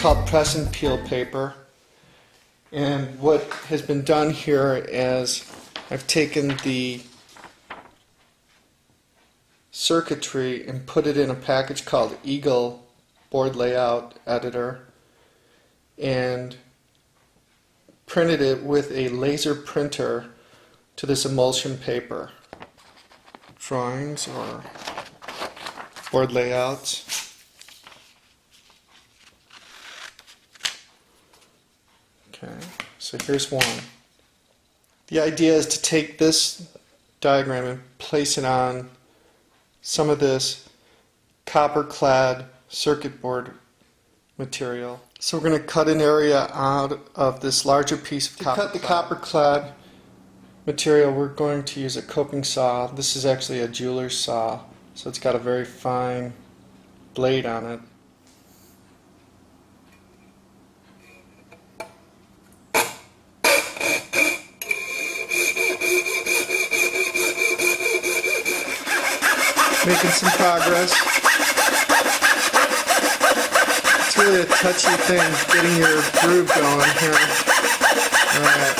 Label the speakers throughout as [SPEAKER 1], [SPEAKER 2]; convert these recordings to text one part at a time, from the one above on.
[SPEAKER 1] called press and peel paper. And what has been done here is I've taken the circuitry and put it in a package called Eagle Board Layout Editor and printed it with a laser printer to this emulsion paper. Drawings or board layouts. Okay, so here's one. The idea is to take this diagram and place it on some of this copper-clad circuit board material. So we're going to cut an area out of this larger piece of copper. To cut the copper-clad material, we're going to use a coping saw. This is actually a jeweler's saw, so it's got a very fine blade on it. Making some progress. It's really a touchy thing, getting your groove going here. Alright.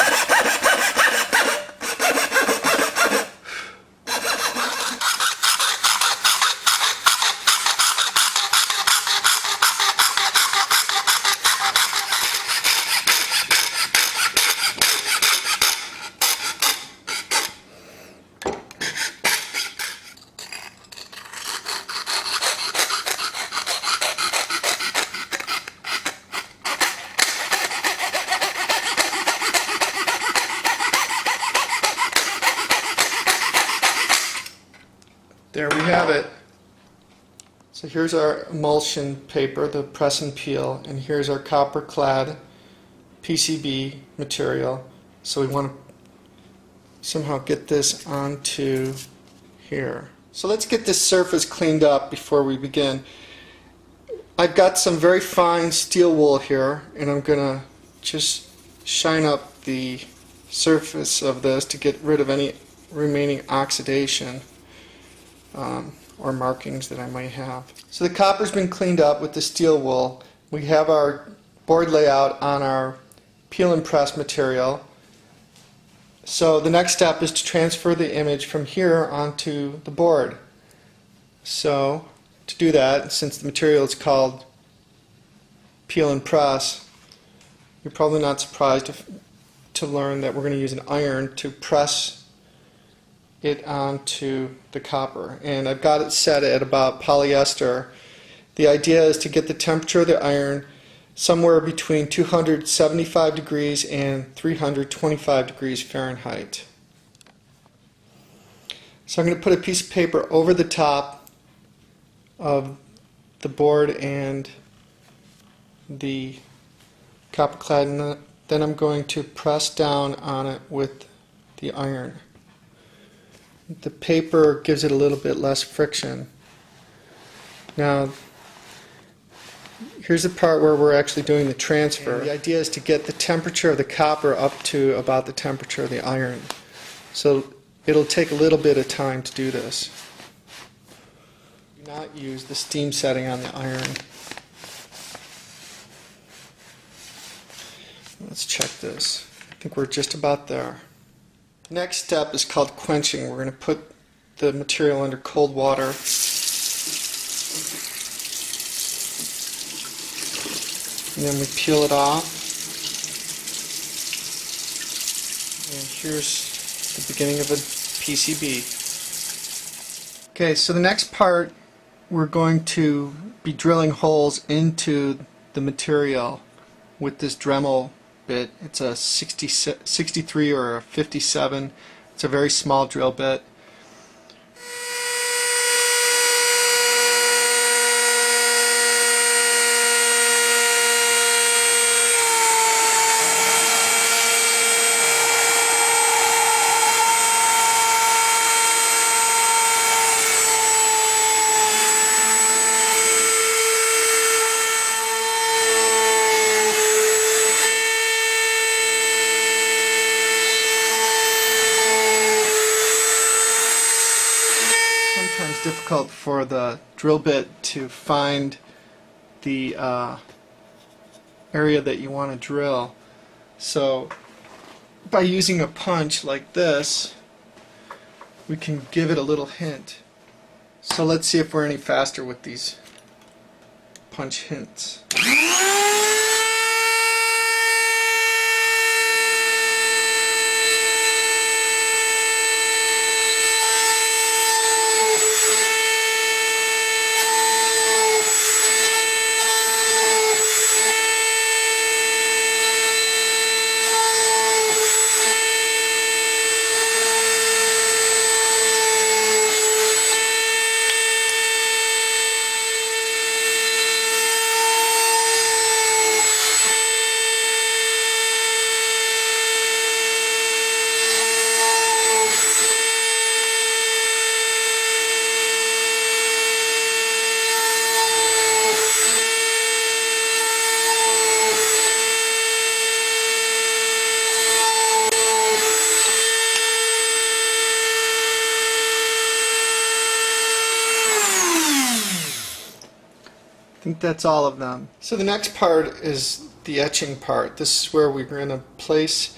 [SPEAKER 1] There we have it. So here's our emulsion paper, the press and peel, and here's our copper clad PCB material. So we want to somehow get this onto here. So let's get this surface cleaned up before we begin. I've got some very fine steel wool here, and I'm going to just shine up the surface of this to get rid of any remaining oxidation or markings that I might have. So the copper's been cleaned up with the steel wool. We have our board layout on our peel and press material. So the next step is to transfer the image from here onto the board. So to do that, since the material is called peel and press, you're probably not surprised to learn that we're going to use an iron to press it onto the copper. And I've got it set at about polyester. The idea is to get the temperature of the iron somewhere between 275 degrees and 325 degrees Fahrenheit. So I'm going to put a piece of paper over the top of the board and the copper clad, and then I'm going to press down on it with the iron. The paper gives it a little bit less friction. Now, here's the part where we're actually doing the transfer. And the idea is to get the temperature of the copper up to about the temperature of the iron. So it'll take a little bit of time to do this. Do not use the steam setting on the iron. Let's check this. I think we're just about there. Next step is called quenching. We're going to put the material under cold water. And then we peel it off. And here's the beginning of a PCB. Okay, so the next part, we're going to be drilling holes into the material with this Dremel bit. It's a 63 or a 57. It's a very small drill bit. Sometimes difficult for the drill bit to find the area that you want to drill. So by using a punch like this, we can give it a little hint. So let's see if we're any faster with these punch hints. I think that's all of them. So the next part is the etching part. This is where we're going to place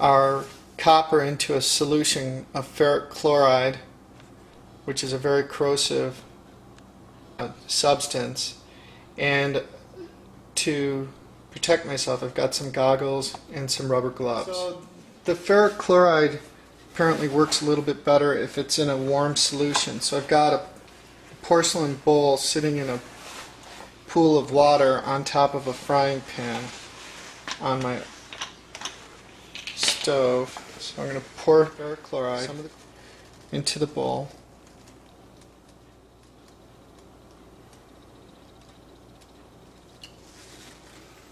[SPEAKER 1] our copper into a solution of ferric chloride, which is a very corrosive substance. And to protect myself, I've got some goggles and some rubber gloves. So the ferric chloride apparently works a little bit better if it's in a warm solution. So I've got a porcelain bowl sitting in a pool of water on top of a frying pan on my stove. So I'm going to pour ferric chloride into the bowl.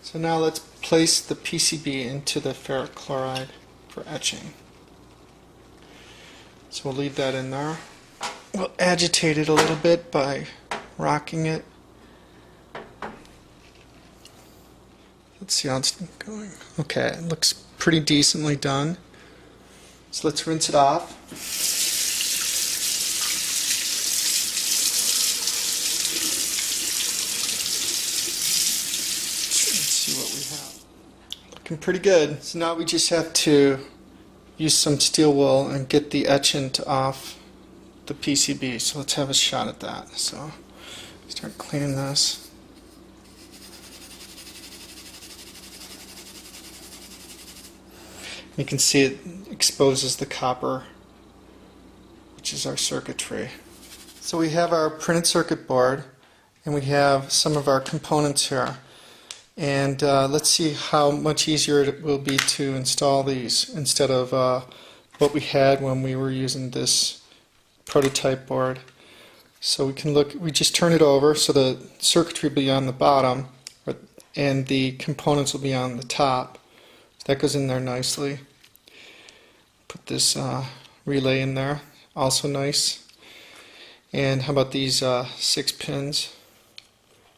[SPEAKER 1] So now let's place the PCB into the ferric chloride for etching. So we'll leave that in there. We'll agitate it a little bit by rocking it. Let's see how it's going. Okay, it looks pretty decently done. So let's rinse it off. Let's see what we have. Looking pretty good. So now we just have to use some steel wool and get the etchant off the PCB. So let's have a shot at that. So start cleaning this. You can see it exposes the copper, which is our circuitry. So we have our printed circuit board, and we have some of our components here. And let's see how much easier it will be to install these instead of what we had when we were using this prototype board. So we can look, we just turn it over so the circuitry will be on the bottom and the components will be on the top. That goes in there nicely. Put this relay in there, also nice. And how about these 6 pins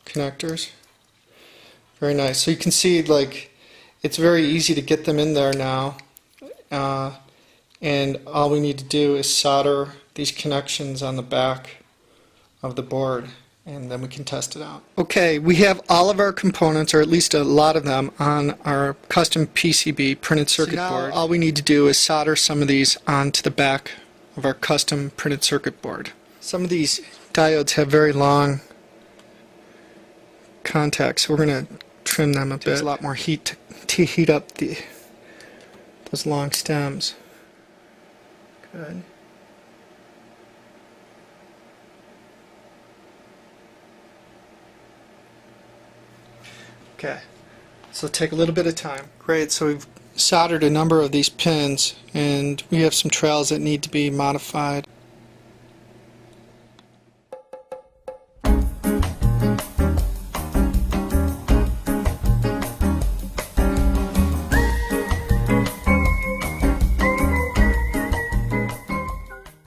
[SPEAKER 1] connectors? Very nice. So you can see, like, it's very easy to get them in there now. And all we need to do is solder these connections on the back of the board, and then we can test it out. Okay, we have all of our components, or at least a lot of them, on our custom PCB printed circuit board. All we need to do is solder some of these onto the back of our custom printed circuit board. Some of these diodes have very long contacts, so we're going to trim them a bit. There's a lot more heat to heat up those long stems. Good. Okay, so take a little bit of time. Great, so we've soldered a number of these pins, and we have some trails that need to be modified.